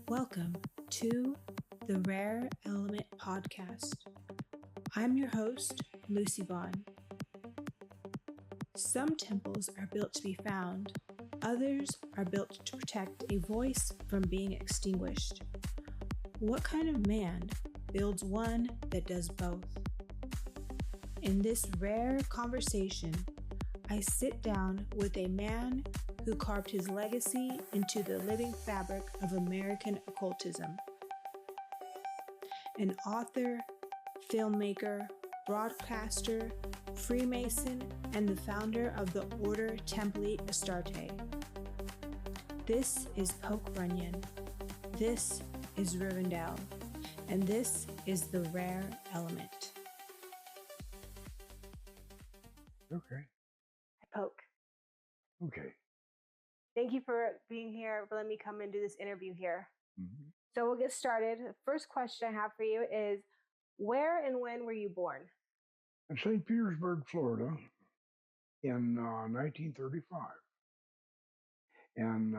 Welcome to the Rare Element Podcast. I'm your host, Lucy Bond. Some temples are built to be found, others are built to protect a voice from being extinguished. What kind of man builds one that does both? In this rare conversation, I sit down with a man who carved his legacy into the living fabric of American occultism. An author, filmmaker, broadcaster, Freemason, and the founder of the Order Templi Astarte. This is Poke Runyon. This is Rivendell. And this is the Rare Element. Okay. Poke. Okay. Thank you for being here, for letting me come and do this interview here. Mm-hmm. So we'll get started. The first question I have for you is, where and when were you born? In St. Petersburg, Florida, in 1935. And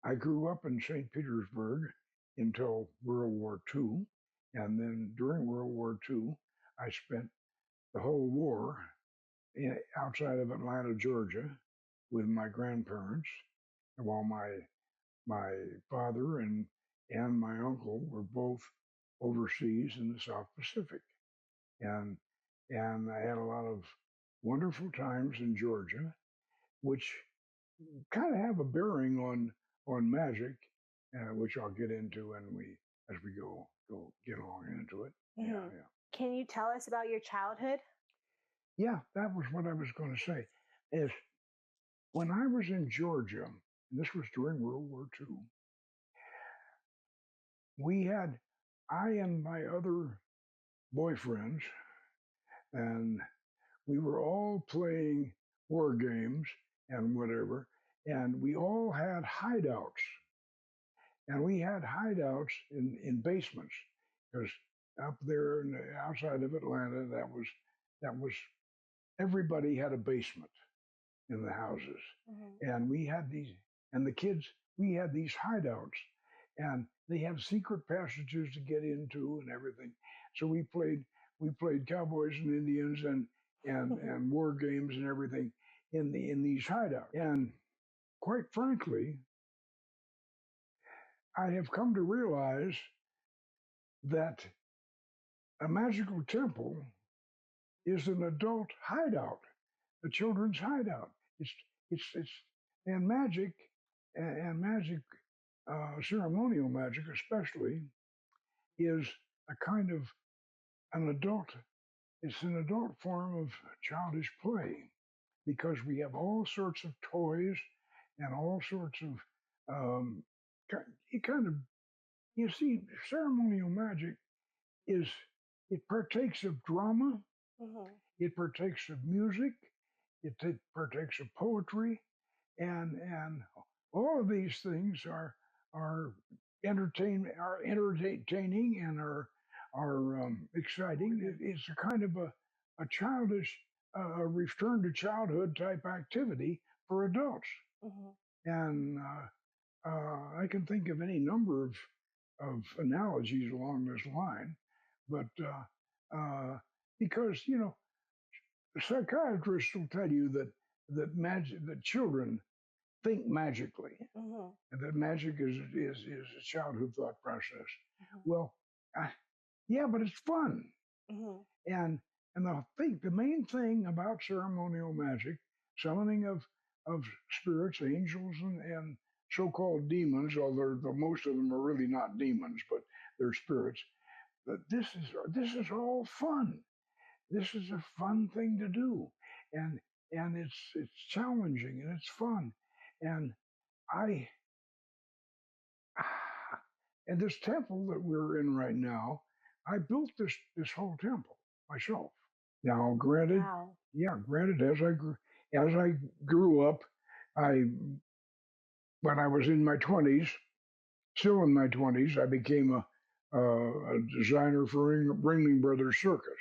I grew up in St. Petersburg until World War II. And then during World War II, I spent the whole war outside of Atlanta, Georgia, with my grandparents, while my father and my uncle were both overseas in the South Pacific, and I had a lot of wonderful times in Georgia, which kind of have a bearing on magic, which I'll get into as we go get along into it. Mm-hmm. Yeah. Can you tell us about your childhood? Yeah, that was what I was going to say. Is when I was in Georgia, and this was during World War II, I and my other boyfriends, and we were all playing war games and whatever, and we all had hideouts. And we had hideouts in basements, because up there outside of Atlanta, that was everybody had a basement in the houses. Mm-hmm. And we had the kids, we had these hideouts, and they have secret passages to get into and everything. So we played cowboys and Indians and war games and everything in these hideouts. And quite frankly, I have come to realize that a magical temple is an adult hideout, a children's hideout. It's and magic, ceremonial magic especially, is a kind of an adult. It's an adult form of childish play, because we have all sorts of toys and all sorts of you see, ceremonial magic it partakes of drama, mm-hmm. It partakes of music, it partakes of poetry, and all of these things are entertaining and are exciting. It's a kind of a childish, return to childhood type activity for adults. Mm-hmm. And I can think of any number of analogies along this line, but because psychiatrists will tell you that children think magically, mm-hmm. and that magic is a childhood thought process. Mm-hmm. Well, yeah, but it's fun, mm-hmm. and the main thing about ceremonial magic, summoning of spirits, angels, and so-called demons, although most of them are really not demons, but they're spirits. But this is all fun. This is a fun thing to do, and it's challenging and it's fun, and and this temple that we're in right now, I built this whole temple myself. Now, granted, wow. Yeah, granted, as I grew up, when I was in my 20s, still in my 20s, I became a designer for Ringling Brothers Circus.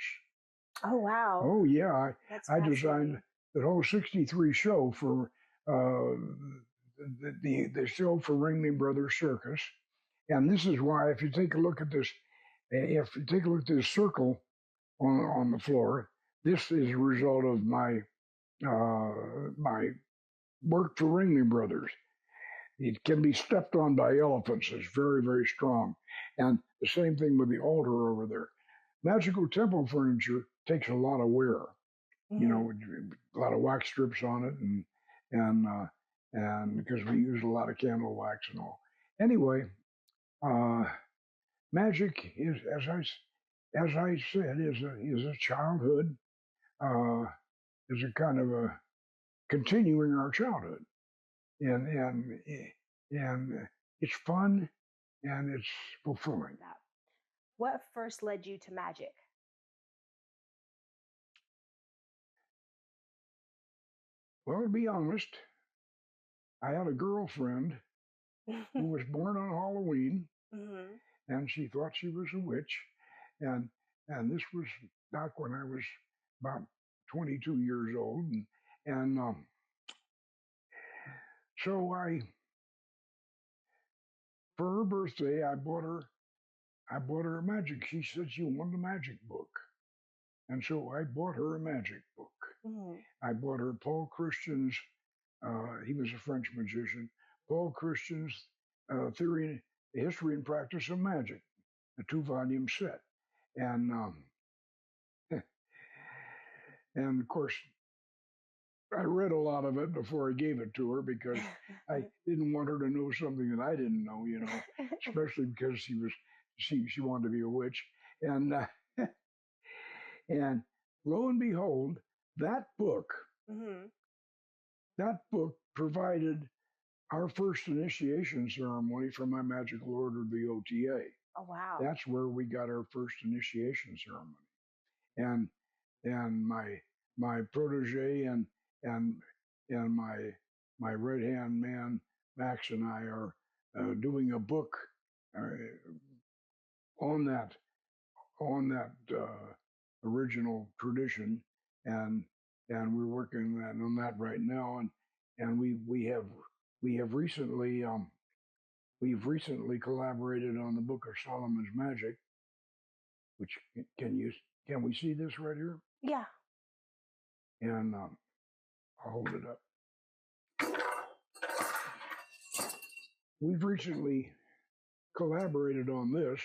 Oh, wow. Oh, yeah. I designed the whole 63 show for the show for Ringling Brothers Circus. And this is why, if you take a look at this, circle on the floor, this is a result of my my work for Ringling Brothers. It can be stepped on by elephants. It's very, very strong. And the same thing with the altar over there. Magical temple furniture takes a lot of wear. You know, a lot of wax strips on it, and because we use a lot of candle wax and all. Anyway, magic is, as I said, is a childhood, is a kind of a continuing our childhood, and it's fun and it's fulfilling. What first led you to magic? Well, to be honest, I had a girlfriend who was born on Halloween, and she thought she was a witch, and this was back when I was about 22 years old, and so for her birthday, I bought her a magic. She said she wanted a magic book, and so I bought her a magic book. I bought her Paul Christian's. He was a French magician. Paul Christian's Theory, History, and Practice of Magic, a 2-volume set, and and of course, I read a lot of it before I gave it to her because I didn't want her to know something that I didn't know, you know, especially because she wanted to be a witch, and and lo and behold, that book provided our first initiation ceremony for my magical order, the O.T.A. Oh wow! That's where we got our first initiation ceremony, and my protege and my right hand man Max and I are doing a book on that original tradition, and we're working on that right now, and we have recently we've recently collaborated on the Book of Solomon's Magic, which can we see this right here? Yeah. And I'll hold it up. We've recently collaborated on this,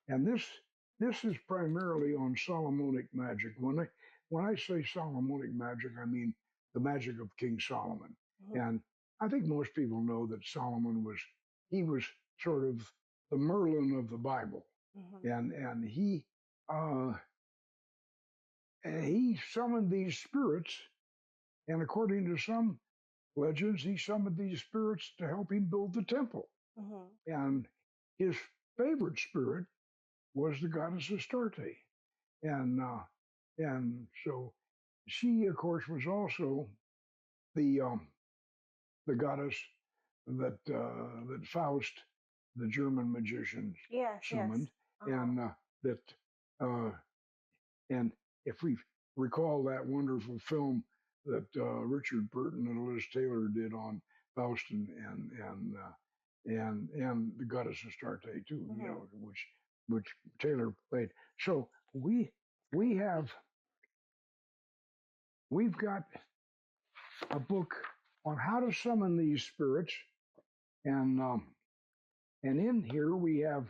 and this is primarily on Solomonic magic. When I say Solomonic magic, I mean the magic of King Solomon. And I think most people know that Solomon was sort of the Merlin of the Bible, and he summoned these spirits, and according to some legends, he summoned these spirits to help him build the temple. And his favorite spirit was the goddess Astarte, and so she, of course, was also the goddess that Faust, the German magician, summoned, and and if we recall that wonderful film that Richard Burton and Liz Taylor did on Faust and the goddess Astarte too, you know, which Taylor played. So we've got a book on how to summon these spirits, and in here we have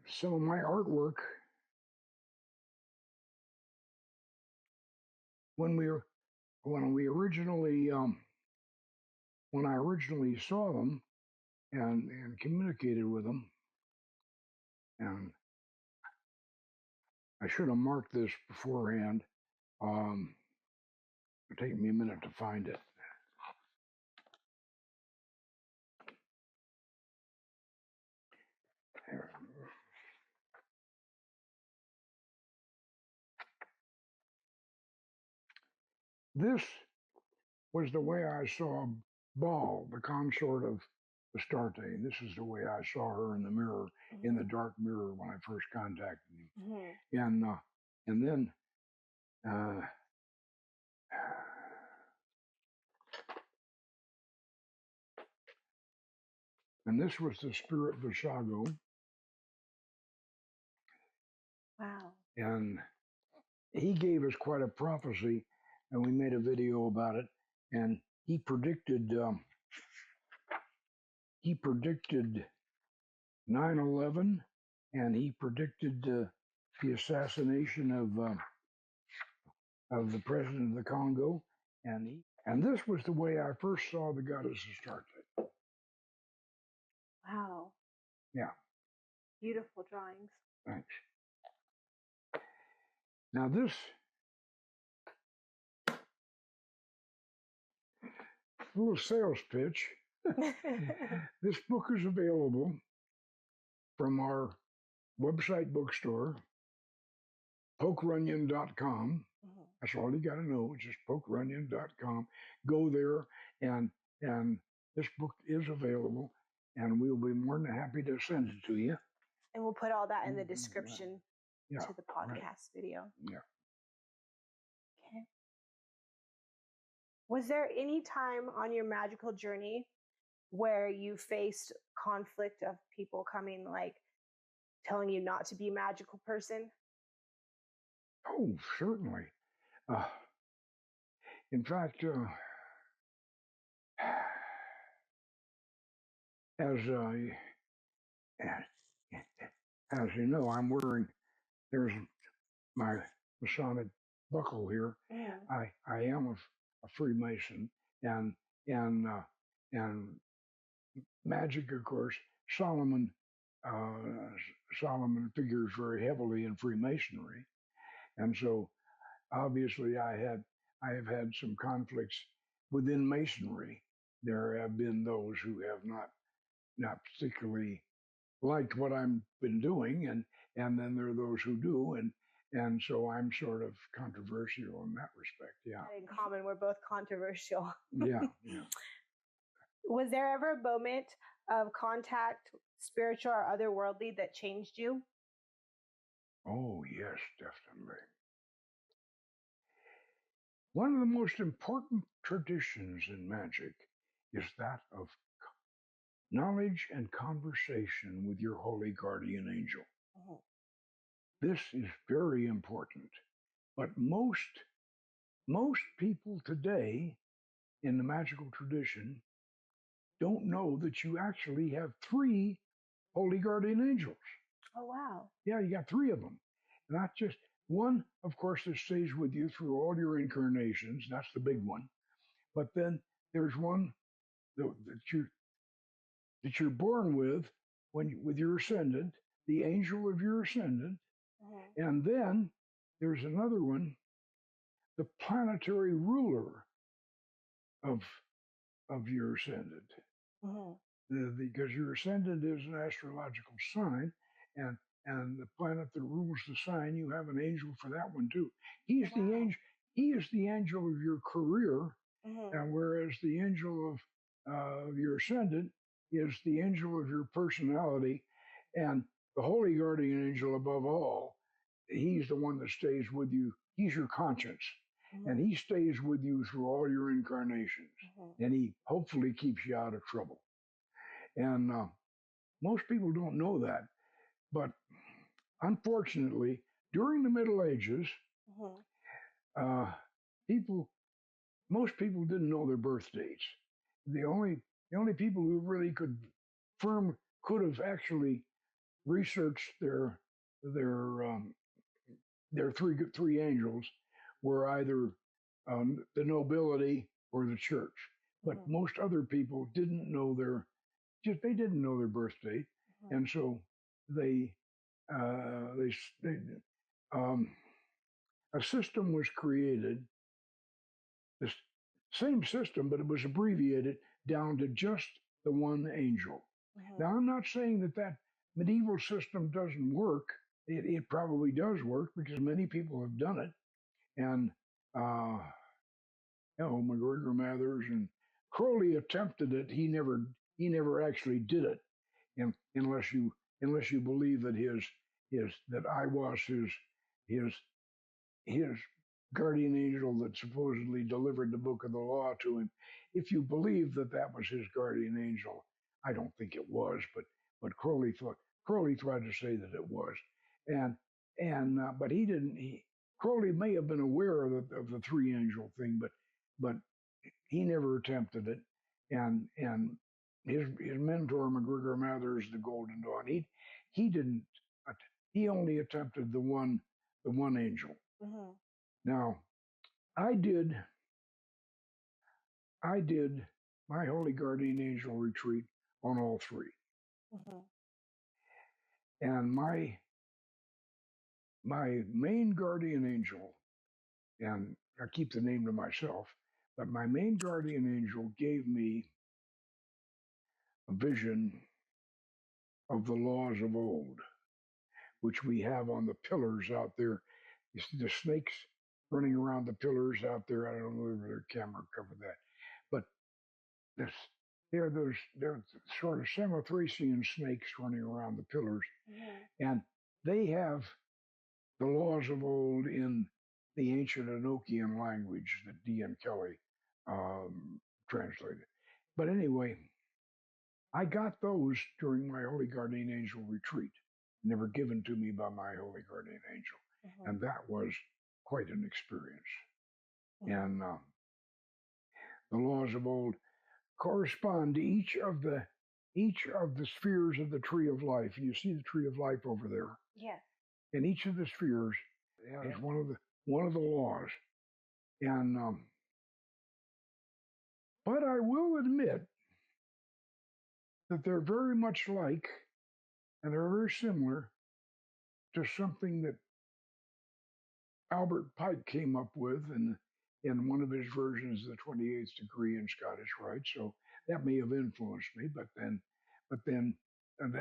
some of my artwork. When I originally saw them and communicated with them, and I should have marked this beforehand. It'll take me a minute to find it. This was the way I saw Baal, the consort of Astarte. This is the way I saw her in the mirror, in the dark mirror when I first contacted him. And then And this was the spirit Vishago. Wow. And he gave us quite a prophecy, and we made a video about it. And he predicted 9/11, and he predicted the assassination of the president of the Congo. And this was the way I first saw the goddess Astarte. Wow. Yeah. Beautiful drawings. Thanks. Now this little sales pitch. This book is available from our website bookstore, pokerunyon.com. That's all you got to know. It's just pokerunyon.com. Go there, and this book is available, and we'll be more than happy to send it to you. And we'll put all that in the description Yeah, to the podcast video. Yeah. Okay. Was there any time on your magical journey where you faced conflict of people coming, like telling you not to be a magical person? Oh, certainly. In fact, as you know, I'm wearing, there's my Masonic buckle here. Yeah. I am a Freemason, and magic, of course. Solomon figures very heavily in Freemasonry, and so obviously I have had some conflicts within Masonry. There have been those who have not particularly liked what I've been doing, and then there are those who do, and so I'm sort of controversial in that respect. Yeah. In common, we're both controversial. Yeah. Was there ever a moment of contact, spiritual or otherworldly, that changed you? Oh, yes, definitely. One of the most important traditions in magic is that of knowledge and conversation with your holy guardian angel. Uh-huh. This is very important, but most people today in the magical tradition don't know that you actually have 3 holy guardian angels. Oh, wow. Yeah, you got 3 of them. Not just one, of course, that stays with you through all your incarnations. That's the big one. But then there's one that you're born with with your ascendant, the angel of your ascendant. Uh-huh. And then there's another one, the planetary ruler of your ascendant. Uh-huh. Because your ascendant is an astrological sign, and the planet that rules the sign, you have an angel for that one too. He's the angel. He is the angel of your career, and whereas the angel of your ascendant is the angel of your personality, and the holy guardian angel above all, he's the one that stays with you. He's your conscience, and he stays with you through all your incarnations, and he hopefully keeps you out of trouble. And most people don't know that, but unfortunately, during the Middle Ages, most people didn't know their birth dates. The only people who really could have actually researched their three angels were either the nobility or the church. But most other people didn't know they didn't know their birth date, and so a system was created, the same system, but it was abbreviated down to just the one angel. Now, I'm not saying that medieval system doesn't work. It probably does work because many people have done it, and McGregor Mathers and Crowley attempted it. He never actually did it, unless you believe that that I was his guardian angel that supposedly delivered the book of the law to him. If you believe that was his guardian angel, I don't think it was, but Crowley tried to say that it was, and but he didn't. Crowley may have been aware of the three angel thing, but he never attempted it, and his mentor McGregor Mathers, the Golden Dawn, he didn't. He only attempted the one angel. Mm-hmm. Now, I did my Holy Guardian Angel retreat on all three, Mm-hmm. and my main guardian angel, and I keep the name to myself, but my main guardian angel gave me a vision of the laws of old, which we have on the pillars out there. You see the snakes running around the pillars out there. I don't know if their camera covered that, but this, they're sort of Samothracian snakes running around the pillars, Mm-hmm. and they have the laws of old in the ancient Enochian language that D.N. Kelly translated. But anyway, I got those during my Holy Guardian Angel retreat. They were given to me by my Holy Guardian Angel. Mm-hmm. And that was quite an experience. Mm-hmm. And the laws of old correspond to each of the spheres of the tree of life. You see the tree of life over there. Yes. And each of the spheres has one of the laws. And but I will admit that they're very much like, and they're very similar to something that Albert Pike came up with in one of his versions of the 28th degree in Scottish Rite. So that may have influenced me, but then and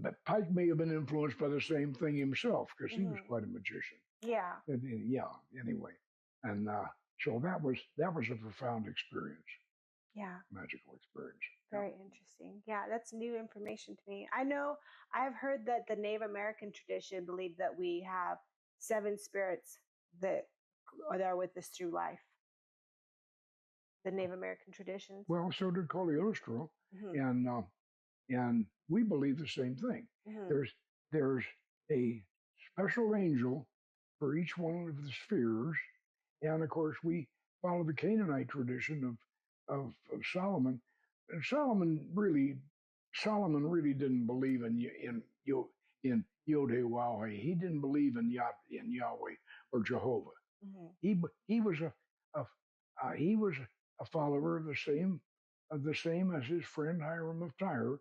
that Pike may have been influenced by the same thing himself, because he was quite a magician. Yeah. And, anyway. And so that was a profound experience. Yeah. Magical experience. Very interesting. Yeah, that's new information to me. I know I've heard that the Native American tradition believed that we have 7 spirits that are there with us through life. The Native American traditions. Well, so did Cagliostro, Mm-hmm. and we believe the same thing. Mm-hmm. There's a special angel for each one of the spheres, and of course we follow the Canaanite tradition of Solomon. And Solomon really didn't believe in Yod-Heh-Wah-Heh. He didn't believe in Yahweh or Jehovah. Mm-hmm. He was a follower of the same as his friend Hiram of Tyre,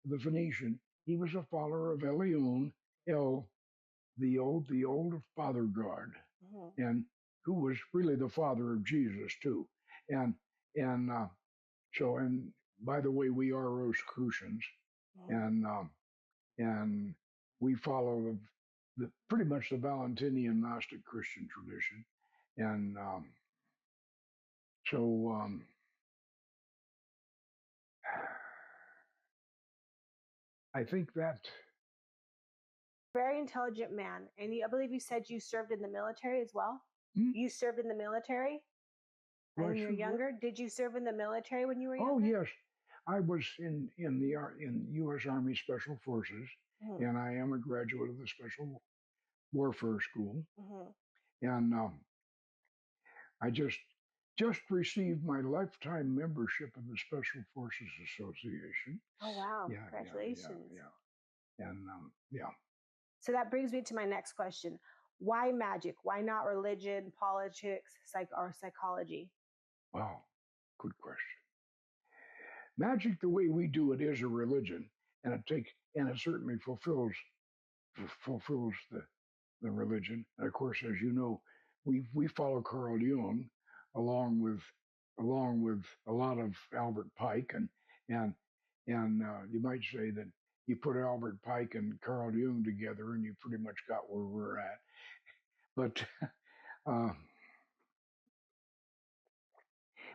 the Phoenician. He was a follower of Elyon, the old father god, Mm-hmm. and who was really the father of Jesus too. And so, and by the way, we are Rosicrucians, Mm-hmm. and we follow the pretty much the Valentinian Gnostic Christian tradition, and so I think that. Very intelligent man. And I believe you said you served in the military as well? Hmm? You served in the military when you were younger? Did you serve in the military when you were younger? Oh, yes. I was in U.S. Army Special Forces, Mm-hmm. and I am a graduate of the Special Warfare School. Mm-hmm. And I just received my lifetime membership in the Special Forces Association. Oh, wow. Yeah, Congratulations. Yeah. And yeah. So that brings me to my next question. Why magic? Why not religion, politics, or psychology? Wow, good question. Magic, the way we do it, is a religion, and it certainly fulfills the religion. And of course, as you know, we follow Carl Jung along with a lot of Albert Pike, and you might say that you put Albert Pike and Carl Jung together, and you pretty much got where we're at. But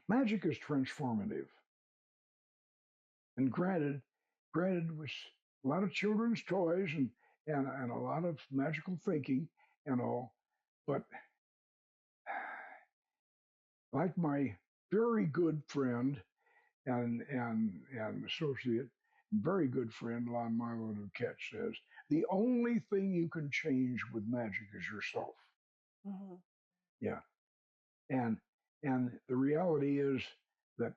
magic is transformative, and granted, with a lot of children's toys and a lot of magical thinking and all, but like my very good friend and associate very good friend Lon Milo Duquette says, the only thing you can change with magic is yourself. Mm-hmm. Yeah. And the reality is that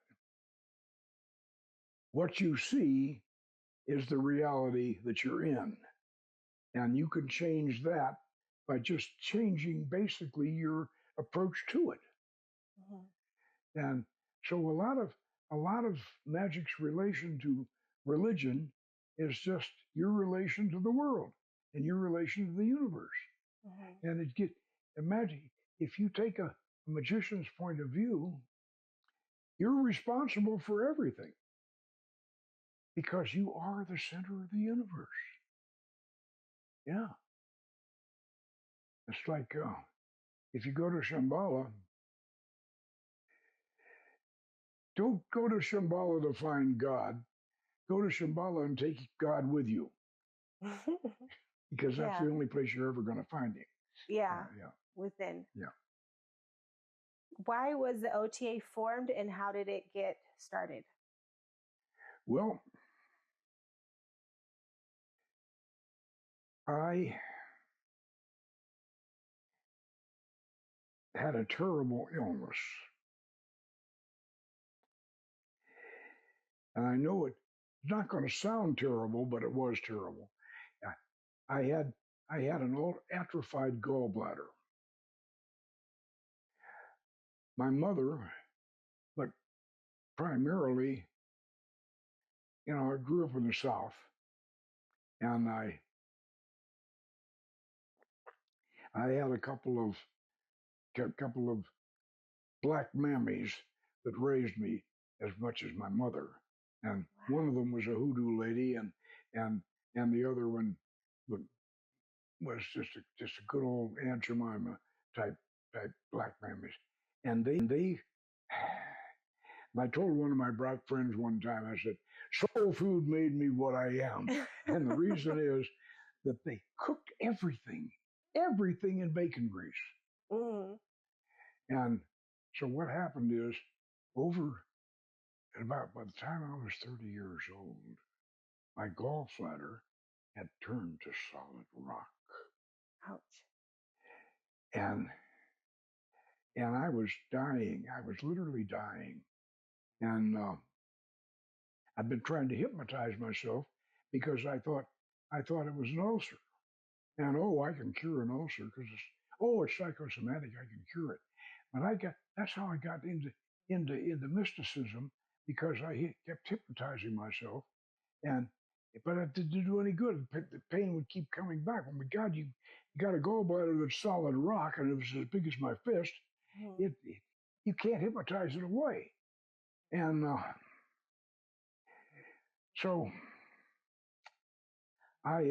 what you see is the reality that you're in. And you can change that by just changing basically your approach to it. Mm-hmm. And so a lot of magic's relation to religion is just your relation to the world and your relation to the universe. Mm-hmm. And imagine if you take a magician's point of view, you're responsible for everything because you are the center of the universe. Yeah. It's like if you go to Shambhala, don't go to Shambhala to find God. Go to Shambhala and take God with you because that's Yeah. the only place you're ever going to find him. Yeah. Yeah. Within. Yeah. Why was the O.T.A. formed and how did it get started? Well, I had a terrible illness. And I know it's not going to sound terrible, but it was terrible. I had an old atrophied gallbladder. My mother, but primarily, I grew up in the South, and I had a couple of black mammies that raised me as much as my mother, and one of them was a hoodoo lady, and the other one was just a good old Aunt Jemima type black mammies, and they. And I told one of my black friends one time, I said, soul food made me what I am. And the reason is that they cooked everything in bacon grease. Mm. And so what happened is by the time I was 30 years old, my gallbladder had turned to solid rock. Ouch. And I was dying. I was literally dying. And I've been trying to hypnotize myself because I thought it was an ulcer. And I can cure an ulcer because it's psychosomatic. I can cure it. But that's how I got into mysticism because I kept hypnotizing myself, but it didn't do any good. The pain would keep coming back. Oh my God, you got a gallbladder that's solid rock and it was as big as my fist. Mm-hmm. You can't hypnotize it away. And so I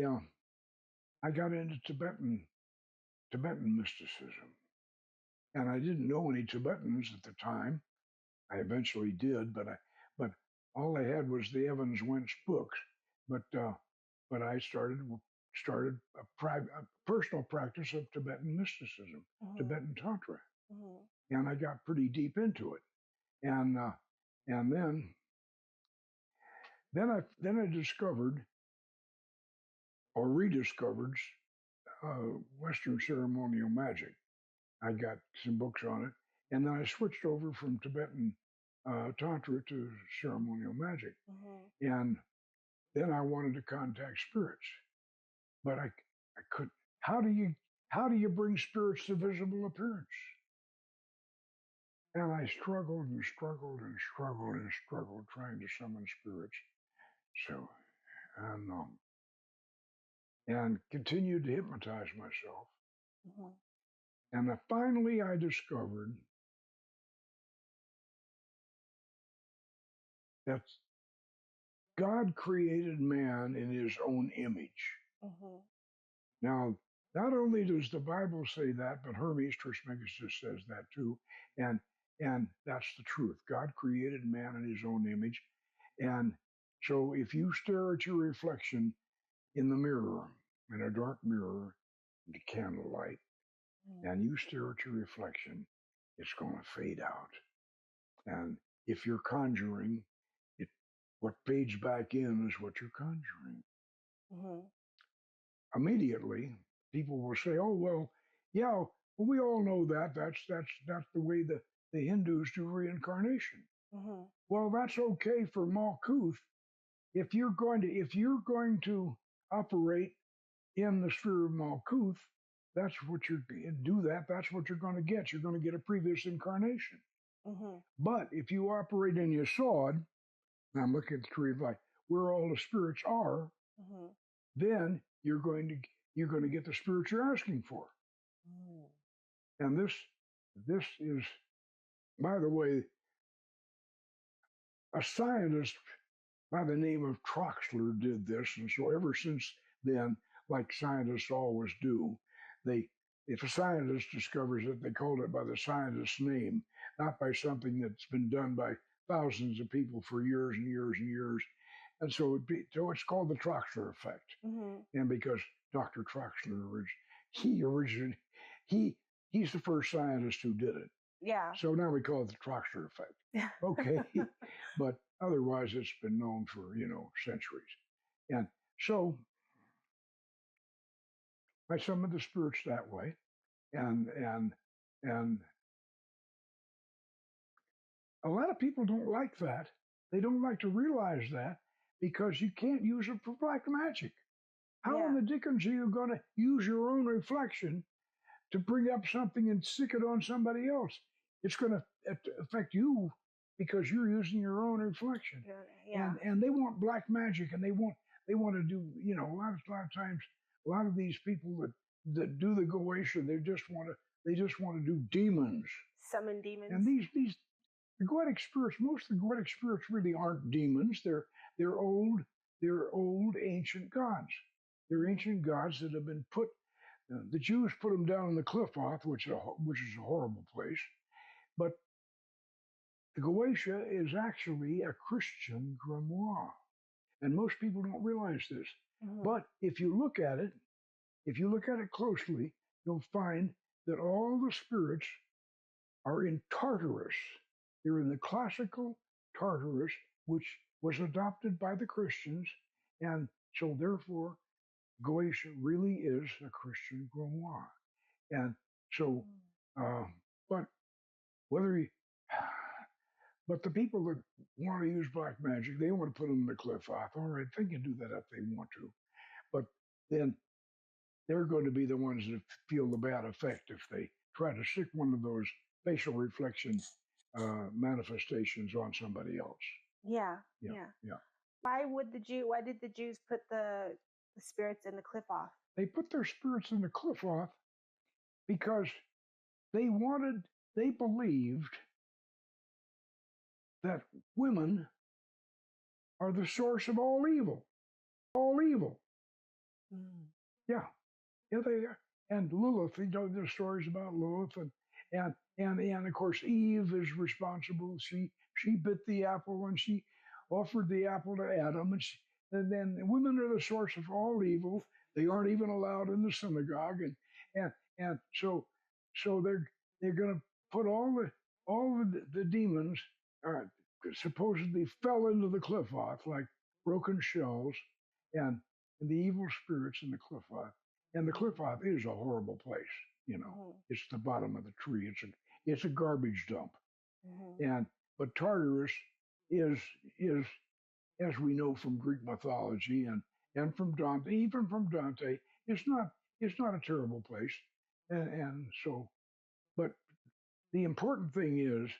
got into Tibetan mysticism, and I didn't know any Tibetans at the time. I eventually did, but all I had was the Evans Wentz books. But I started a personal practice of Tibetan mysticism, Mm-hmm. Tibetan Tantra, Mm-hmm. and I got pretty deep into it, and then I discovered or rediscovered Western ceremonial magic. I got some books on it, and then I switched over from Tibetan Tantra to ceremonial magic. Mm-hmm. And then I wanted to contact spirits, but I couldn't. How do you bring spirits to visible appearance? And I struggled and struggled and struggled and struggled trying to summon spirits. So, and continued to hypnotize myself. Mm-hmm. And finally, I discovered that God created man in his own image. Mm-hmm. Now, not only does the Bible say that, but Hermes Trismegistus says that too. And that's the truth. God created man in his own image. And so if you stare at your reflection in the mirror, in a dark mirror, in the candlelight, and you stare at your reflection, it's going to fade out. And if you're conjuring, what fades back in is what you're conjuring. Mm-hmm. Immediately, people will say, "Oh well, yeah, well, we all know that. That's the way the Hindus do reincarnation." Mm-hmm. Well, that's okay for Malkuth if you're going to operate in the sphere of Malkuth. That's what you're do that. That's what you're going to get. You're going to get a previous incarnation. Mm-hmm. But if you operate in Yesod, and I'm looking at the tree of life, where all the spirits are, Mm-hmm. then you're going to get the spirits you're asking for. Mm. And this is, by the way, a scientist by the name of Troxler did this, and so ever since then, like scientists always do, if a scientist discovers it, they called it by the scientist's name, not by something that's been done by thousands of people for years and years and years. And so it's called the Troxler effect. Mm-hmm. And because Dr. Troxler he's the first scientist who did it. Yeah. So now we call it the Troxler effect. Okay. But otherwise it's been known for, centuries. And so I summon the spirits that way. And a lot of people don't like that. They don't like to realize that because you can't use it for black magic. How in the dickens are you going to use your own reflection to bring up something and stick it on somebody else? It's going to affect you because you're using your own reflection. Yeah. And they want black magic, and they want to do, a lot of times, a lot of these people that do the Goetia, they just want to do demons. Summon demons. And the Goetic spirits, most of the Goetic spirits really aren't demons. They're old ancient gods. They're ancient gods that have been put. The Jews put them down in the Cliffoth, which is a horrible place. But the Goetia is actually a Christian grimoire, and most people don't realize this. Mm-hmm. But if you look at it closely, you'll find that all the spirits are in Tartarus. They're in the classical Tartarus, which was adopted by the Christians, and so therefore Goetia really is a Christian grimoire. And so, but the people that want to use black magic, they want to put them in the Cliffoth. All right, they can do that if they want to. But then they're going to be the ones that feel the bad effect if they try to stick one of those facial reflection manifestations on somebody else. Yeah. Why did the Jews put the spirits in the Cliffoth? They put their spirits in the Cliffoth because they believed that women are the source of all evil. All evil. Mm. Yeah, they are. And Lilith, there's stories about Lilith, and of course Eve is responsible. She bit the apple and she offered the apple to Adam, and then women are the source of all evil. They aren't even allowed in the synagogue, and so they're going to put all the demons supposedly fell into the Cliffoth like broken shells, and the evil spirits in the Cliffoth. And the Cliffoth is a horrible place. Mm-hmm. It's the bottom of the tree. It's a garbage dump. Mm-hmm. But Tartarus is, as we know from Greek mythology and from Dante, even from Dante, it's not a terrible place. And so, but the important thing is,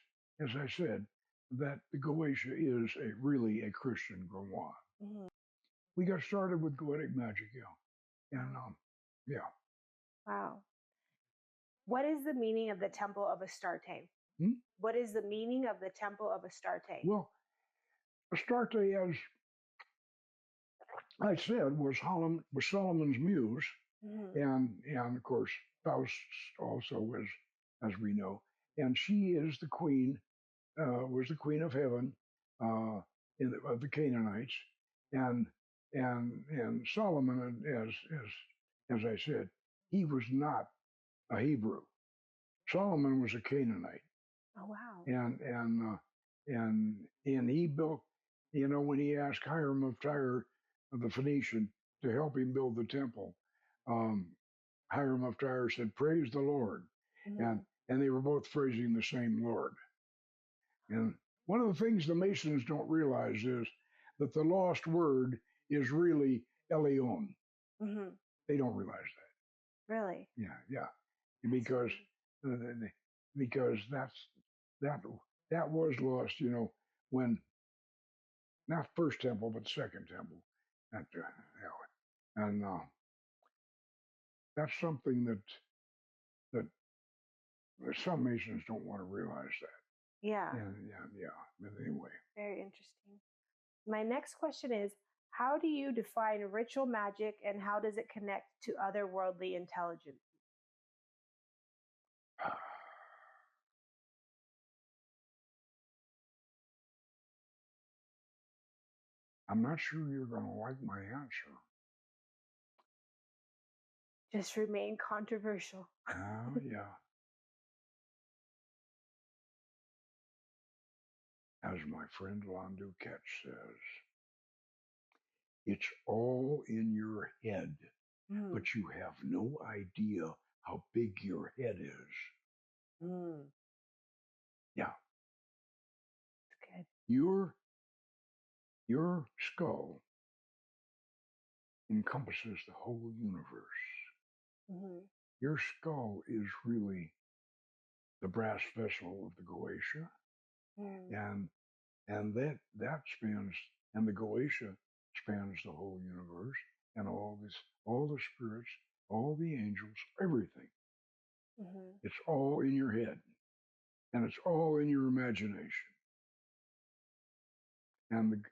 as I said, that the Goetia is really a Christian grimoire. Mm-hmm. We got started with Goetic magic, yeah. And yeah. Wow. What is the meaning of the Temple of Astarte? What is the meaning of the Temple of Astarte? Well, Astarte, as I said, was Solomon's muse, mm-hmm. and of course Faust also was, as we know, and she is the queen, was the queen of heaven of the Canaanites, and Solomon, as I said, he was not a Hebrew. Solomon was a Canaanite. Oh wow! And he built, You know, when he asked Hiram of Tyre, of the Phoenician, to help him build the temple, um, Hiram of Tyre said, "Praise the Lord," Mm-hmm. and they were both praising the same Lord. And one of the things the Masons don't realize is that the lost word is really Elion. Mm-hmm. They don't realize that. Really? Yeah, because uh, because that that was lost. You know, when not first temple but second temple, at and that's something that some Masons don't want to realize that. Yeah. Yeah. But anyway, Very interesting. My next question is, how do you define ritual magic and how does it connect to otherworldly intelligence? I'm not sure you're going to like my answer. Just remain controversial. Oh, yeah. As my friend Lon Duquette says, it's all in your head, but you have no idea how big your head is. Yeah. That's good. Your skull encompasses the whole universe. Your skull is really the brass vessel of the Goetia, and that spans, and the Goetia spans the whole universe, and all the spirits, all the angels, everything. It's all in your head, and it's all in your imagination. And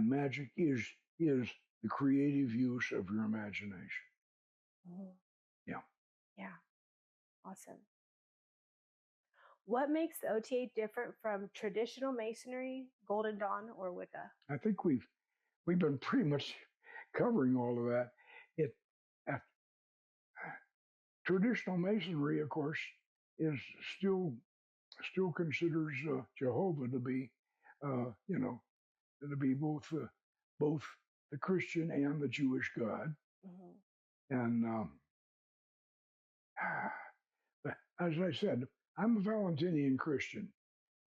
magic is the creative use of your imagination. Yeah. Yeah. Awesome. What makes the O.T.A. different from traditional Masonry, Golden Dawn, or Wicca? I think we've been pretty much covering all of that. Uh, Traditional Masonry, of course, is still considers Jehovah to be, to be both the Christian and the Jewish God. And as I said, I'm a Valentinian Christian,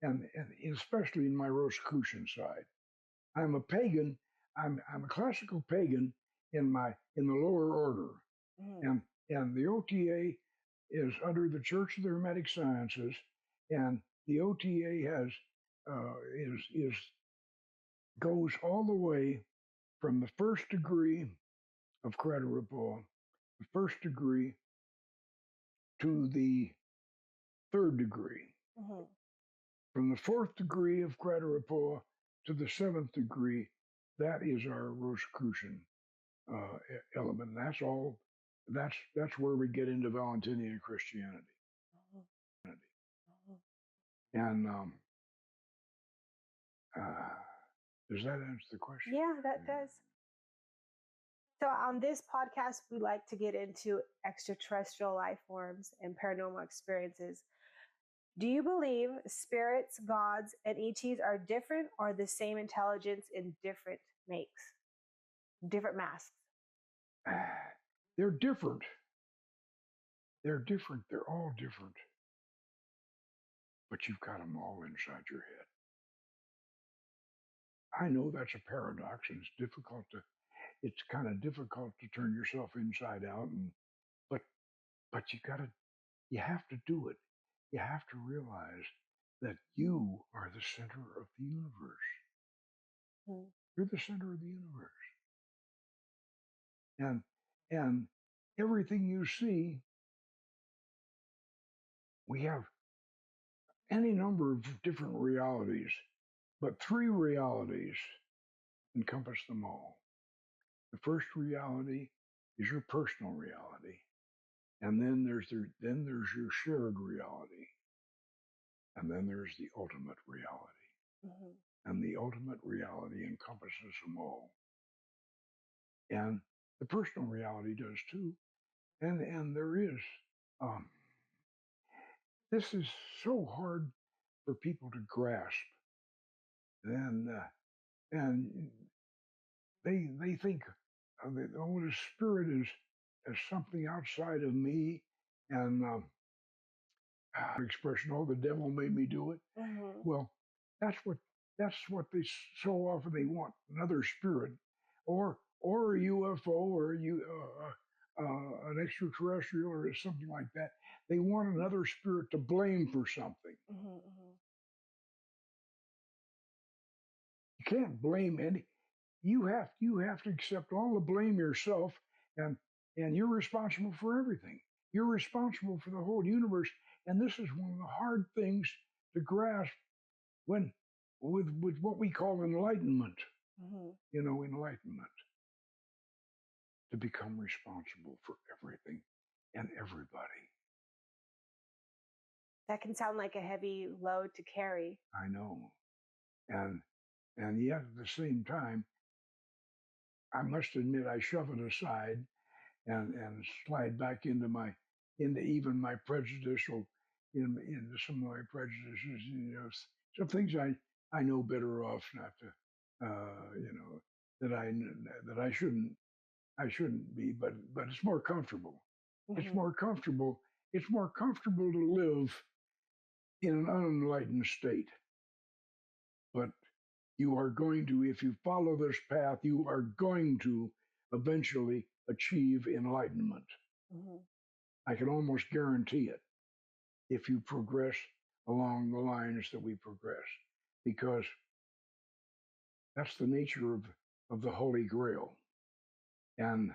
and especially in my Rosicrucian side. I'm a pagan. I'm a classical pagan in the lower order, and the O.T.A. is under the Church of the Hermetic Sciences, and the O.T.A. has goes all the way from the first degree of Credit Rapport, the first degree to the third degree. From the fourth degree of Credit Rapport to the seventh degree, that is our Rosicrucian element. That's all. That's where we get into Valentinian Christianity. And does that answer the question? Yeah, that does. So on this podcast, we like to get into extraterrestrial life forms and paranormal experiences. Do you believe spirits, gods, and ETs are different or the same intelligence in different makes, different masks? They're different. They're different. They're all different. But you've got them all inside your head. I know that's a paradox, and it's kind of difficult to turn yourself inside out, but you have to do it. You have to realize that you are the center of the universe. You're the center of the universe. And everything you see, we have any number of different realities, but three realities encompass them all. The first reality is your personal reality. And then there's your shared reality. And then there's the ultimate reality. And the ultimate reality encompasses them all. And the personal reality does too. And there is, this is so hard for people to grasp. Then and they think the spirit is something outside of me, and expression, oh, the devil made me do it. Mm-hmm. Well, that's what they so often they want, another spirit, or a UFO, or an extraterrestrial, or something like that. They want another spirit to blame for something. Mm-hmm. Mm-hmm. You can't blame any. You have to accept all the blame yourself, and you're responsible for everything. You're responsible for the whole universe, and this is one of the hard things to grasp when with what we call enlightenment. Mm-hmm. Enlightenment, to become responsible for everything and everybody. That can sound like a heavy load to carry. I know, and yet at the same time, I must admit I shove it aside and slide back into even my prejudicial, into some of my prejudices. Some things I know better off not to, that I shouldn't be, but it's more comfortable. Mm-hmm. It's more comfortable. It's more comfortable to live in an unenlightened state. But you are going to, if you follow this path, you are going to eventually achieve enlightenment. Mm-hmm. I can almost guarantee it if you progress along the lines that we progress, because that's the nature of the Holy Grail. And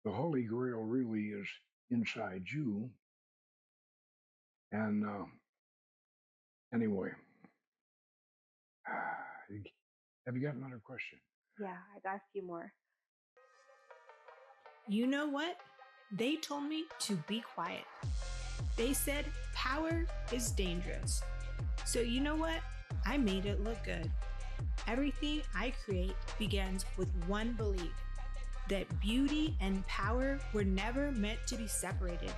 the Holy Grail really is inside you. And anyway, have you got another question? Yeah, I got a few more. You know what? They told me to be quiet. They said power is dangerous. So you know what? I made it look good. Everything I create begins with one belief: that beauty and power were never meant to be separated.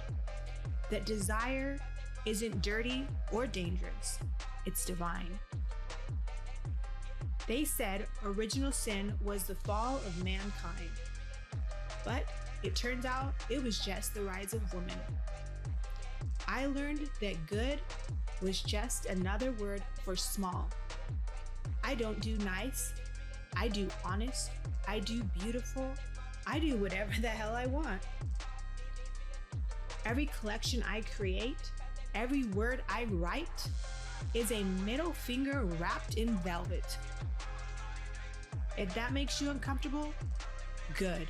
That desire isn't dirty or dangerous. It's divine. They said original sin was the fall of mankind. But it turns out it was just the rise of woman. I learned that good was just another word for small. I don't do nice. I do honest. I do beautiful. I do whatever the hell I want. Every collection I create, every word I write, is a middle finger wrapped in velvet. If that makes you uncomfortable, good.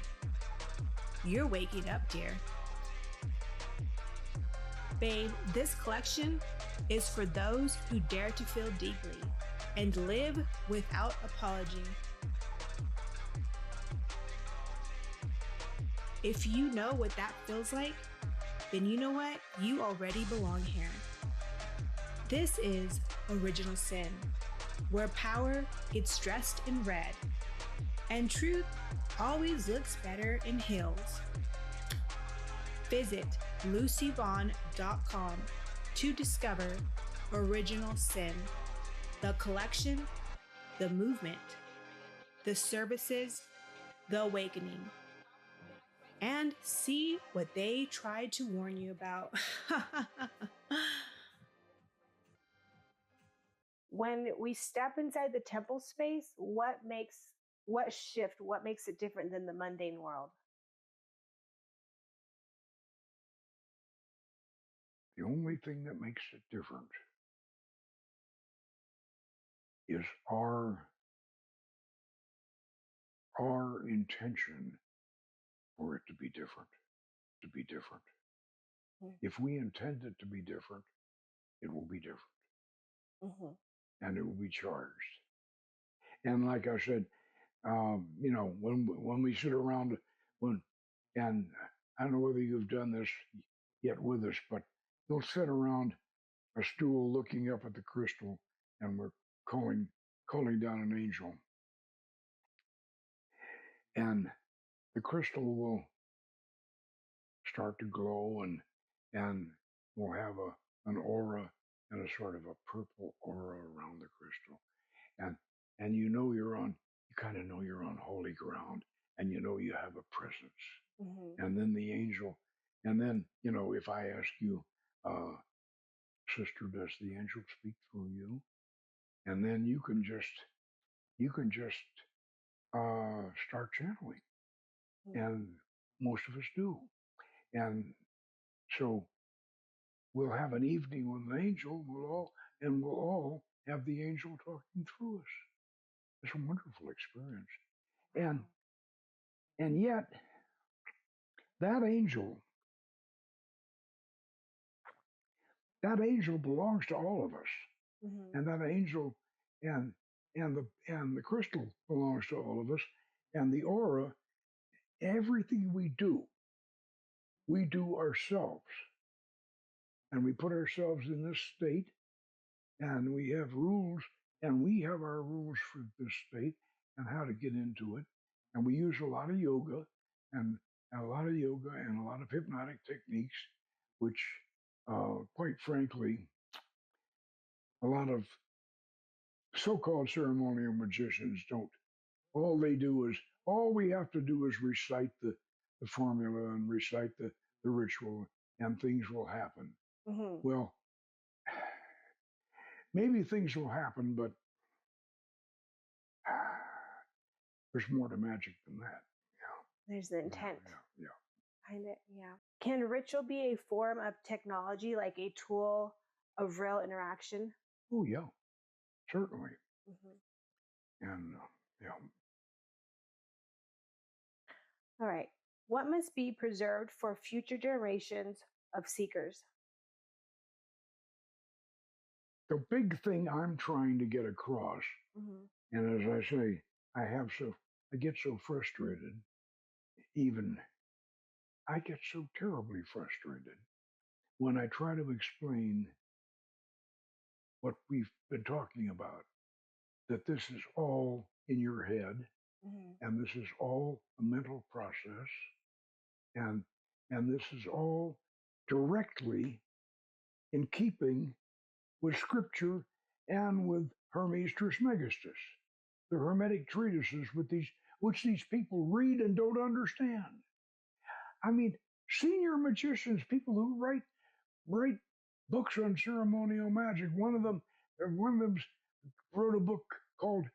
You're waking up, dear. Babe, this collection is for those who dare to feel deeply and live without apology. If you know what that feels like, then you know what? You already belong here. This is Original Sin, where power gets dressed in red and truth always looks better in heels. Visit LucyVaughn.com to discover Original Sin, the collection, the movement, the services, the awakening, and see what they tried to warn you about. When we step inside the temple space, what makes it different than the mundane world? The only thing that makes it different is our intention for it to be different. Mm-hmm. If we intend it to be different, it will be different. Mm-hmm. And it will be charged. And like I said, when we sit around, and I don't know whether you've done this yet with us, but you'll sit around a stool looking up at the crystal, and we're calling down an angel, and the crystal will start to glow, and we'll have an aura and a sort of a purple aura around the crystal, and and you kind of know you're on holy ground, and you have a presence. And then the angel, and then, if I ask you, uh, sister, does the angel speak through you? And then you can just start channeling, and most of us do. And so we'll have an evening with an angel. We'll all have the angel talking through us. It's a wonderful experience. And yet that angel belongs to all of us. And that angel and the crystal belongs to all of us. And the aura, everything we do ourselves. And we put ourselves in this state, and we have rules, and we have our rules for this state and how to get into it. And we use a lot of yoga and a lot of hypnotic techniques, which, quite frankly, a lot of so-called ceremonial magicians don't. All we have to do is recite the formula and recite the ritual, and things will happen. Well, maybe things will happen, but there's more to magic than that. There's the intent Yeah. behind it. Yeah. Can ritual be a form of technology, like a tool of real interaction? Oh, yeah, certainly. And yeah. All right. What must be preserved for future generations of seekers? The big thing I'm trying to get across, and as I say, I get so frustrated. I get so terribly frustrated when I try to explain what we've been talking about, that this is all in your head, and this is all a mental process, and this is all directly in keeping with scripture and with Hermes Trismegistus, the Hermetic treatises which these people read and don't understand. I mean, senior magicians, people who write books on ceremonial magic. One of them wrote a book called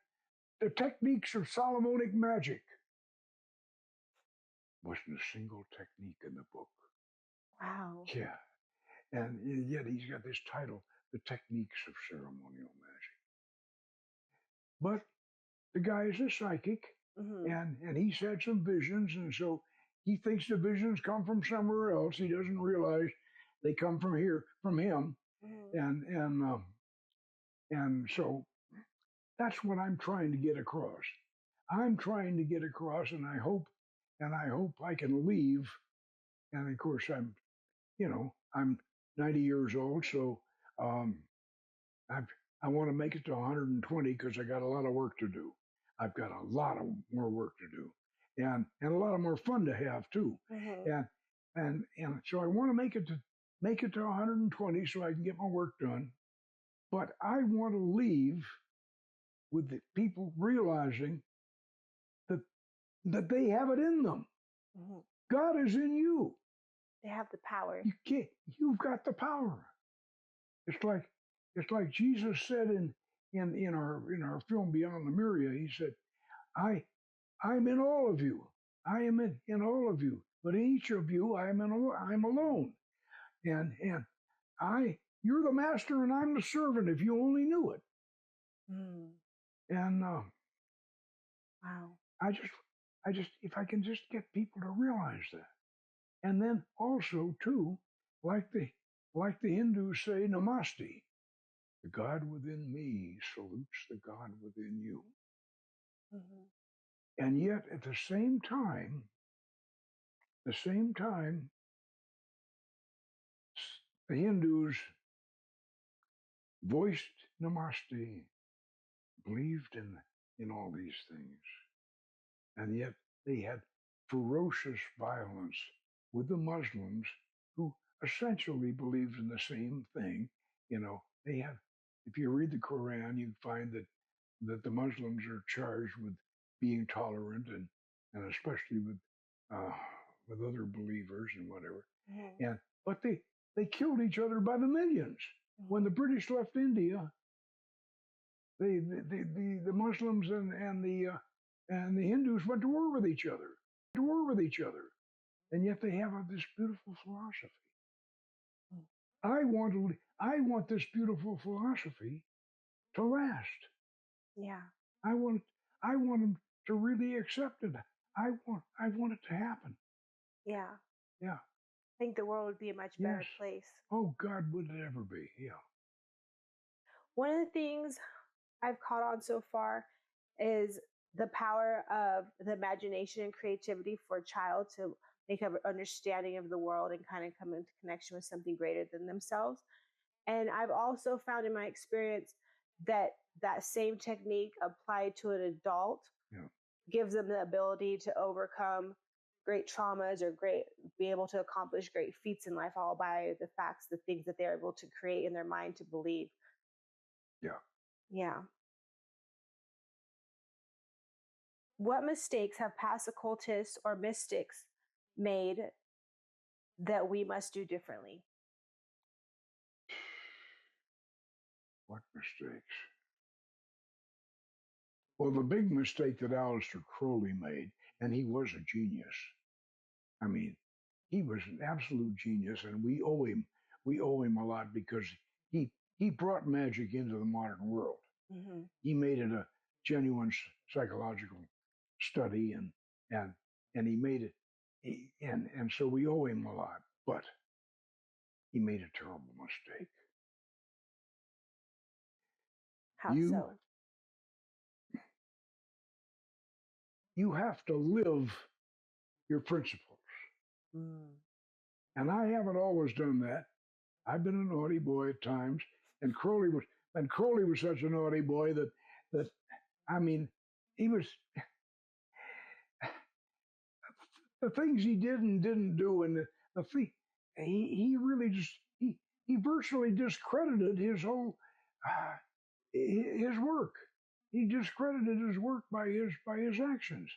The Techniques of Solomonic Magic. Wasn't a single technique in the book. Wow. Yeah. And yet he's got this title, The Techniques of Ceremonial Magic. But the guy is a psychic, and he's had some visions, and so he thinks the visions come from somewhere else. He doesn't realize they come from him. And so that's what I'm trying to get across. I'm trying to get across, and I hope I can leave. And of course, I'm 90 years old, so I want to make it to 120 because I got a lot of work to do. I've got a lot of more work to do, and a lot of more fun to have too. And so I want to make it to 120 so I can get my work done. But I want to leave with the people realizing that they have it in them. God is in you. They have the power. You've got the power. It's like Jesus said in our film Beyond the Myria. He said, I'm in all of you. I am in all of you. But in each of you, I'm alone. And you're the master and I'm the servant, if you only knew it. And wow. I just if I can just get people to realize that. And then also too, like the Hindus say, namaste. The God within me salutes the God within you. And yet at the same time, the Hindus voiced namaste, believed in all these things. And yet they had ferocious violence with the Muslims who essentially believed in the same thing. They had, if you read the Quran, you find that that the Muslims are charged with being tolerant and especially with other believers and whatever. And but they killed each other by the millions. When the British left India, the Muslims and the Hindus went to war with each other, and yet they have this beautiful philosophy. I want this beautiful philosophy to last. Yeah. I want them to really accept it. I want it to happen. Yeah. Yeah. I think the world would be a much better place. Oh God, would it ever be? Yeah. One of the things I've caught on so far is the power of the imagination and creativity for a child to make an understanding of the world and kind of come into connection with something greater than themselves. And I've also found in my experience that that same technique applied to an adult gives them the ability to overcome great traumas or be able to accomplish great feats in life, all by the facts, the things that they're able to create in their mind to believe. Yeah. Yeah. What mistakes have past occultists or mystics made that we must do differently? What mistakes? Well, the big mistake that Aleister Crowley made, and he was a genius. I mean, he was an absolute genius, and we owe him a lot because he brought magic into the modern world. He made it a genuine psychological study, and he made it, and so we owe him a lot. But he made a terrible mistake. How so? You have to live your principles. And I haven't always done that. I've been a naughty boy at times, and Crowley was such a naughty boy that I mean, he was the things he did and didn't do, and he really just he virtually discredited his whole his work. He discredited his work by his actions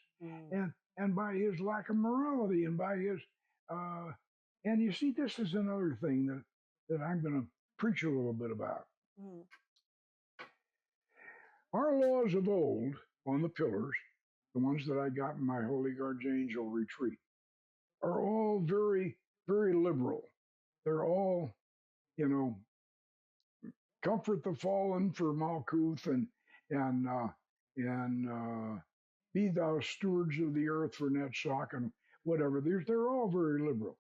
and by his lack of morality and by his and you see, this is another thing that I'm going to preach a little bit about. Our laws of old on the pillars, the ones that I got in my Holy Archangel retreat, are all very, very liberal. They're all, comfort the fallen for Malkuth and be thou stewards of the earth for Netzach and whatever. They're all very liberal.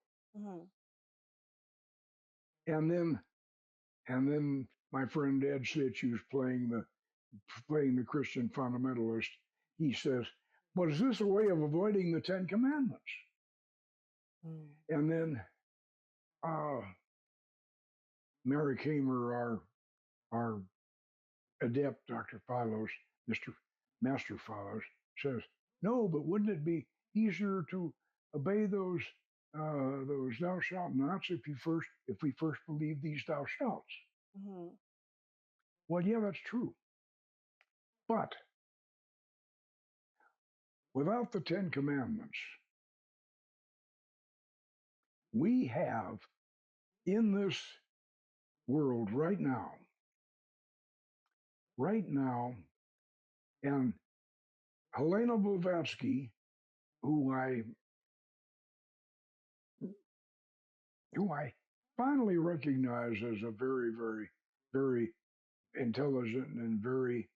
And then my friend Ed Sitch, who's playing the Christian fundamentalist, he says, "Well, is this a way of avoiding the Ten Commandments?" And then Mary Kamer, our adept, Dr. Philos, Mr. Master Philos, says, "No, but wouldn't it be easier to obey those thou shalt nots if we first believe these thou shalts?" Well, yeah, that's true. But without the Ten Commandments, we have in this world right now, and Helena Blavatsky, who I finally recognize as a very, very, very intelligent and very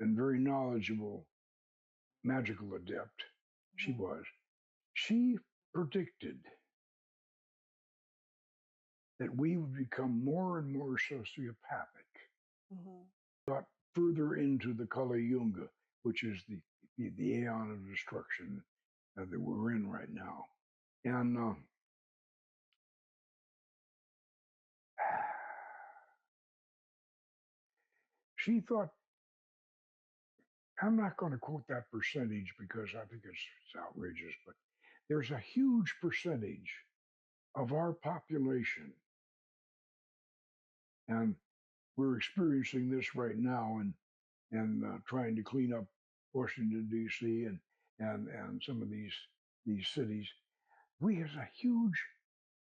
knowledgeable magical adept. She predicted that we would become more and more sociopathic, got further into the Kali Yuga, which is the aeon of destruction that we're in right now. And she thought, I'm not going to quote that percentage because I think it's outrageous, but there's a huge percentage of our population, and we're experiencing this right now, and trying to clean up Washington D.C. and some of these cities. We have a huge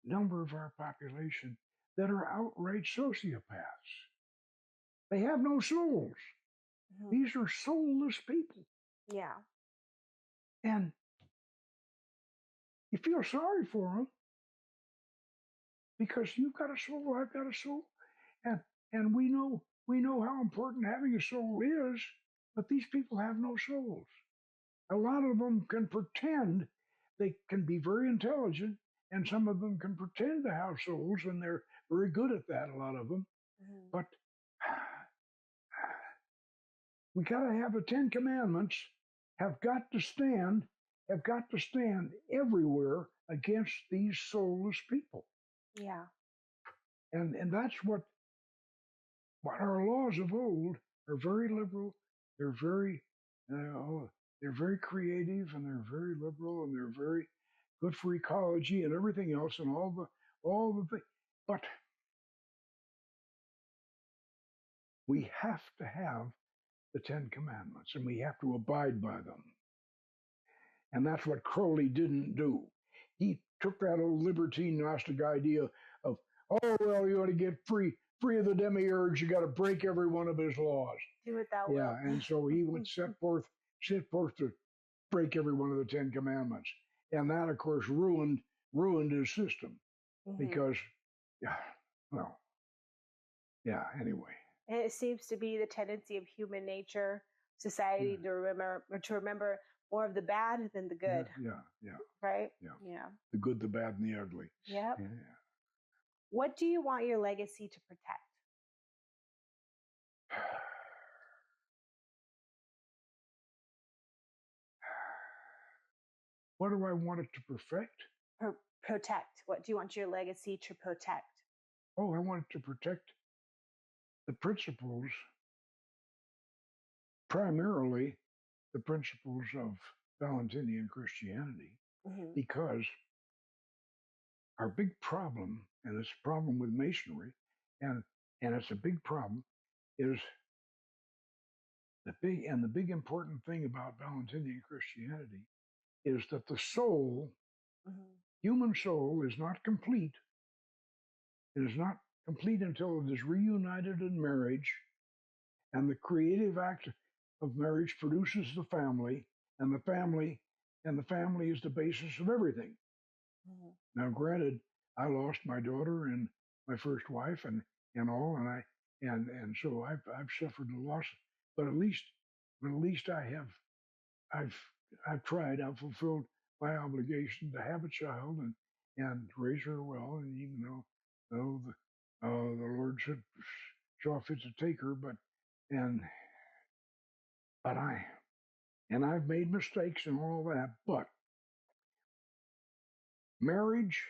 number of our population that are outright sociopaths. They have no souls. Mhm. These are soulless people. Yeah. And you feel sorry for them because you've got a soul, I've got a soul, and we know how important having a soul is, but these people have no souls. A lot of them can pretend they can be very intelligent, and some of them can pretend to have souls, and they're very good at that, a lot of them. Mhm. But we got to have the 10 Commandments have got to stand everywhere against these soulless people. Yeah. And that's what our laws of old are very liberal. They're very creative, and they're very liberal, and they're very good for ecology and everything else, and all the things. But we have to have the 10 Commandments, and we have to abide by them. And that's what Crowley didn't do. He took that old libertine Gnostic idea of, oh, well, you want to get free of the demiurge, you got to break every one of his laws. Do it that Yeah, will. and so he would set forth to break every one of the 10 Commandments. And that, of course, ruined his system because, anyway. And it seems to be the tendency of human nature, society, to remember more of the bad than the good. Yeah. Right? Yeah. The good, the bad, and the ugly. Yep. Yeah. What do you want your legacy to protect? What do I want it to perfect? Protect. What do you want your legacy to protect? Oh, I want it to protect the principles, primarily the principles of Valentinian Christianity, because our big problem, and it's a problem with Masonry, and it's a big problem, is the big important thing about Valentinian Christianity is that the soul, human soul, is not complete. It is not complete until it is reunited in marriage, and the creative act of marriage produces the family, and the family is the basis of everything. Now, granted, I lost my daughter and my first wife, and all, and so I've suffered a loss, but at least I've tried. I've fulfilled my obligation to have a child and raise her well, and even though the Lord saw fit to take her, but I've made mistakes and all that, but marriage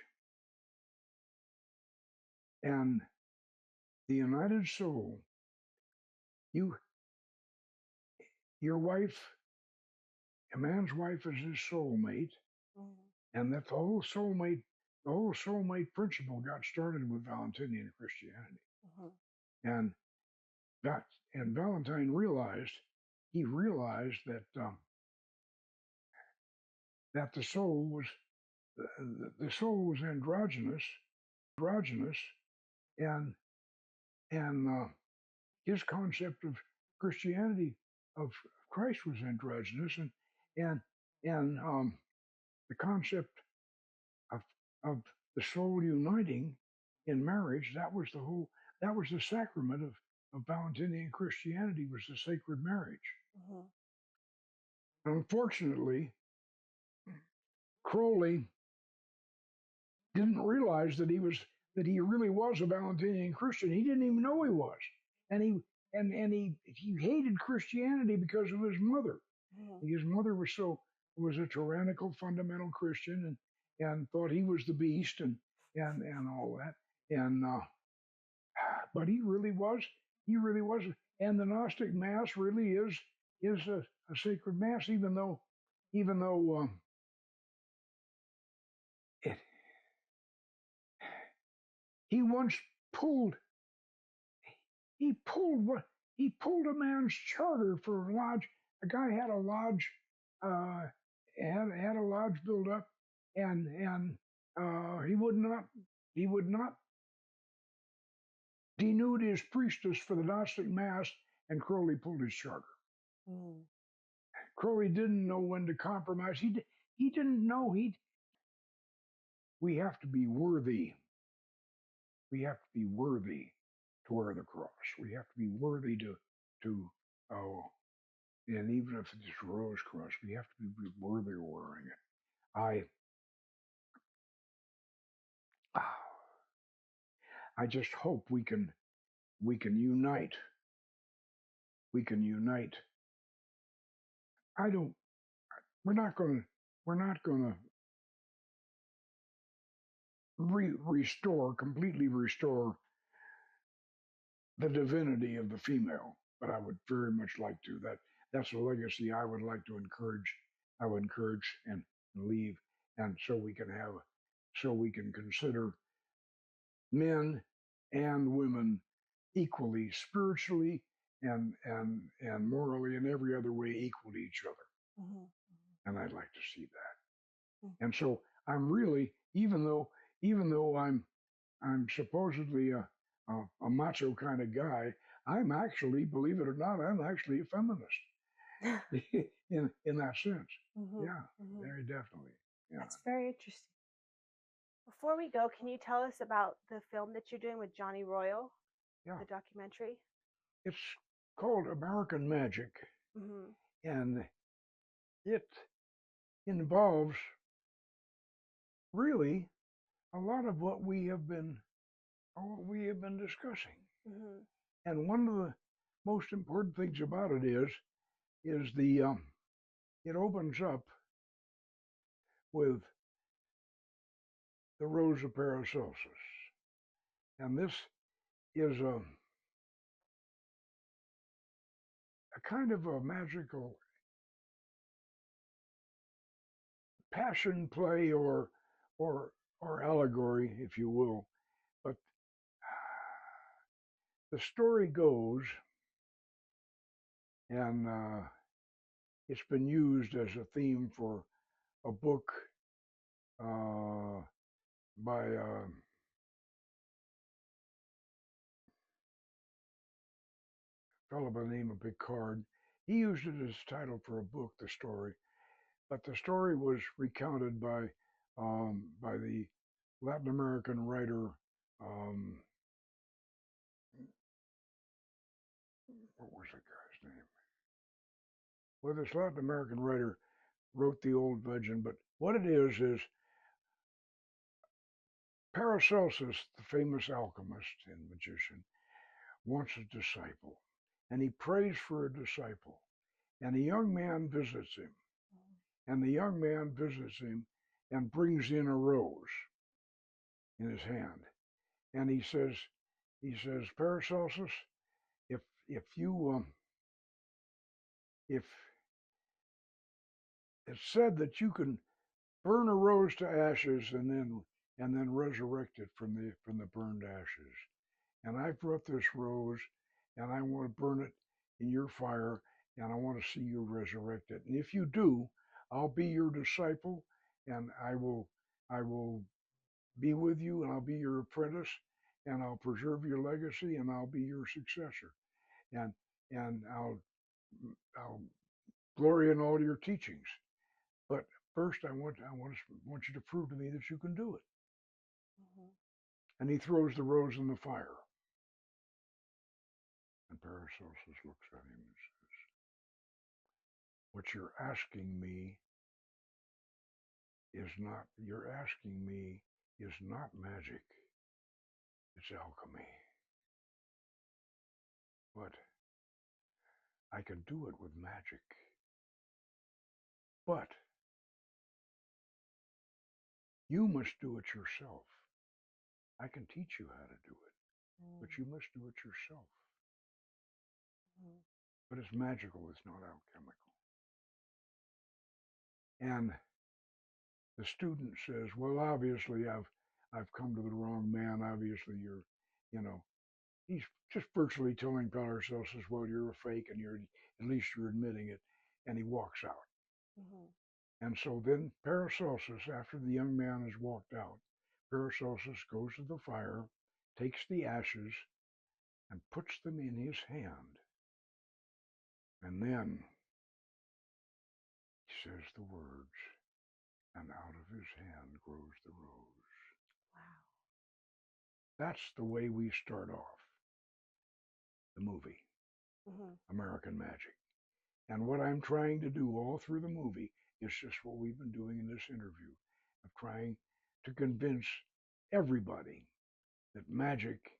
and the united soul, your wife, a man's wife is his soulmate, and that's the whole soulmate principle got started with Valentinian Christianity. And Valentine realized that the soul was androgynous, and his concept of Christianity, of Christ, was androgynous, and the concept of the soul uniting in marriage, that was the sacrament of Valentinian Christianity, was the sacred marriage. Unfortunately, Crowley didn't realize that he really was a Valentinian Christian. He didn't even know he was, and he hated Christianity because of his mother. His mother was a tyrannical fundamental Christian, and thought he was the beast, and all that, but he really was, and the Gnostic Mass really is a sacred Mass, even though he once pulled he pulled a man's charter for a lodge. A guy had a lodge, uh, had a lodge built up, and he would not denude his priestess for the Gnostic Mass, and Crowley pulled his charter. Mm. Crowley didn't know when to compromise. He didn't know we have to be worthy. We have to be worthy to wear the cross. We have to be worthy to oh, and even if it's rose cross, we have to be worthy of wearing it. I just hope we can unite. We can unite. I don't. We're not going to. We're not going to completely restore the divinity of the female, but I would very much like to. That's a legacy I would like to encourage. I would encourage and leave, and so we can consider men and women equally, spiritually and morally, and every other way equal to each other. Mm-hmm. And I'd like to see that. Mm-hmm. And so I'm really, even though I'm supposedly a macho kind of guy, I'm actually, believe it or not, I'm actually a feminist in that sense. Mm-hmm. Yeah, Mm-hmm. very definitely. Yeah. That's very interesting. Before we go, can you tell us about the film that you're doing with Johnny Royal? Yeah. The documentary? It's called American Magic, Mm-hmm. and it involves really a lot of what we have been discussing. Mm-hmm. And one of the most important things about it is it opens up with the Rose of Paracelsus, and this is a kind of a magical passion play or allegory, if you will. But the story goes, and it's been used as a theme for a book by a fellow by the name of Picard. He used it as title for a book, the story, but the story was recounted by the Latin American writer. What was the guy's name? Well, this Latin American writer wrote the old legend, but what it is Paracelsus, the famous alchemist and magician, wants a disciple, and he prays for a disciple, and a young man visits him, and the young man visits him and brings in a rose in his hand, and he says, Paracelsus, if you if it's said that you can burn a rose to ashes and then resurrect it from the burned ashes, and I brought this rose, and I want to burn it in your fire, and I want to see you resurrect it. And if you do, I'll be your disciple, and I will be with you, and I'll be your apprentice, and I'll preserve your legacy, and I'll be your successor, and I'll glory in all your teachings. But first, I want you to prove to me that you can do it. Mm-hmm. And he throws the rose in the fire. And Paracelsus looks at him and says, what you're asking me is not magic, it's alchemy. But I can do it with magic. But you must do it yourself. I can teach you how to do it, but you must do it yourself. But it's magical, it's not alchemical. And the student says, well, obviously I've come to the wrong man. Obviously you're he's just virtually telling Paracelsus, well, you're a fake and at least you're admitting it. And he walks out. Mhm. And so then Paracelsus, after the young man has walked out, Paracelsus goes to the fire, takes the ashes, and puts them in his hand. And then he says the words, and out of his hand grows the rose. Wow. That's the way we start off the movie, Mhm. American Magic. And what I'm trying to do all through the movie is just what we've been doing in this interview, of trying to convince everybody that magic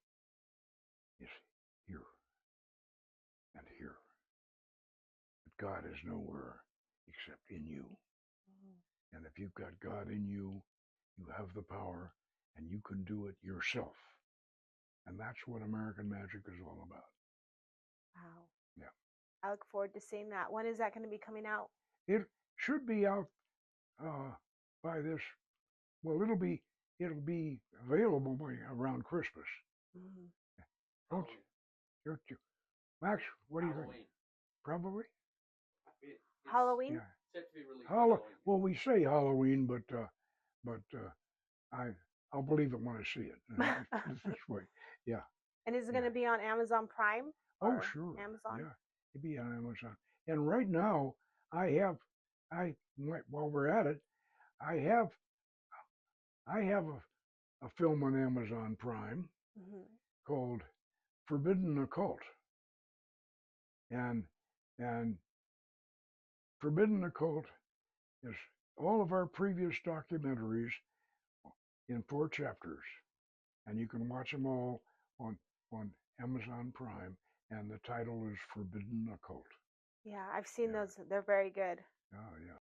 is here and here. That God is nowhere except in you. Mhm. And if you've got God in you, you have the power and you can do it yourself. And that's what American Magic is all about. Wow. Yeah. I look forward to seeing that. When is that going to be coming out? It should be out by this. Well, it'll be available by around Christmas. Mhm. Don't you, Max? What do you think? Probably. Halloween? Yeah. Set to be released by Halloween. Well, we say Halloween, but I'll believe it when I see it. This way, yeah. And is it going to be on Amazon Prime? Oh, or sure. Amazon? Yeah, it'd be on Amazon. And right now, while we're at it, I have a film on Amazon Prime Mhm. called Forbidden Occult, and Forbidden Occult is all of our previous documentaries in 4 chapters, and you can watch them all on Amazon Prime, and the title is Forbidden Occult. Yeah, I've seen Yeah. those. They're very good. Oh yeah.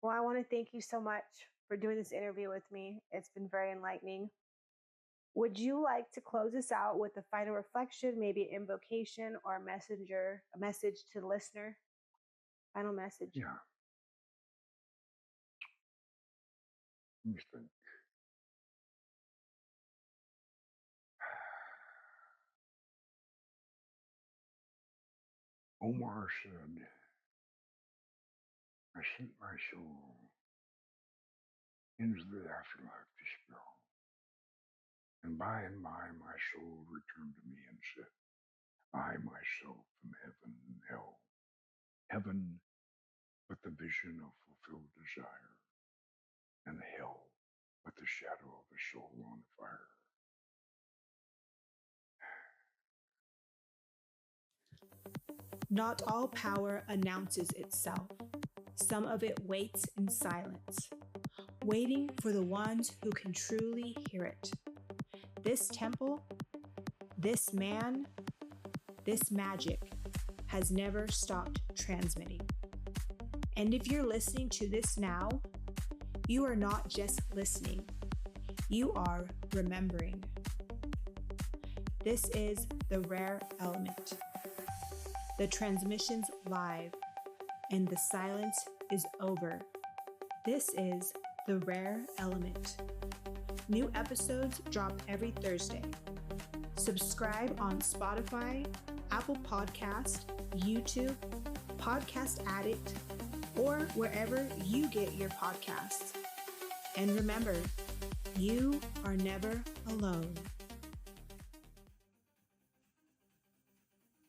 Well, I want to thank you so much for doing this interview with me. It's been very enlightening. Would you like to close us out with a final reflection, maybe an invocation or a message to the listener? Final message. Yeah. Let me think. Omar said, I sent my soul into the afterlife to spell, and by my soul returned to me and said, I myself am heaven and hell. Heaven, but the vision of fulfilled desire, and hell, but the shadow of a soul on fire. Not all power announces itself. Some of it waits in silence, waiting for the ones who can truly hear it. This temple, this man, this magic has never stopped transmitting. And if you're listening to this now, you are not just listening, you are remembering. This is the rare element. The transmission's live, and the silence is over. This is the rare element. New episodes drop every Thursday. Subscribe on Spotify, Apple Podcast, YouTube, Podcast Addict, or wherever you get your podcasts. And remember, you are never alone.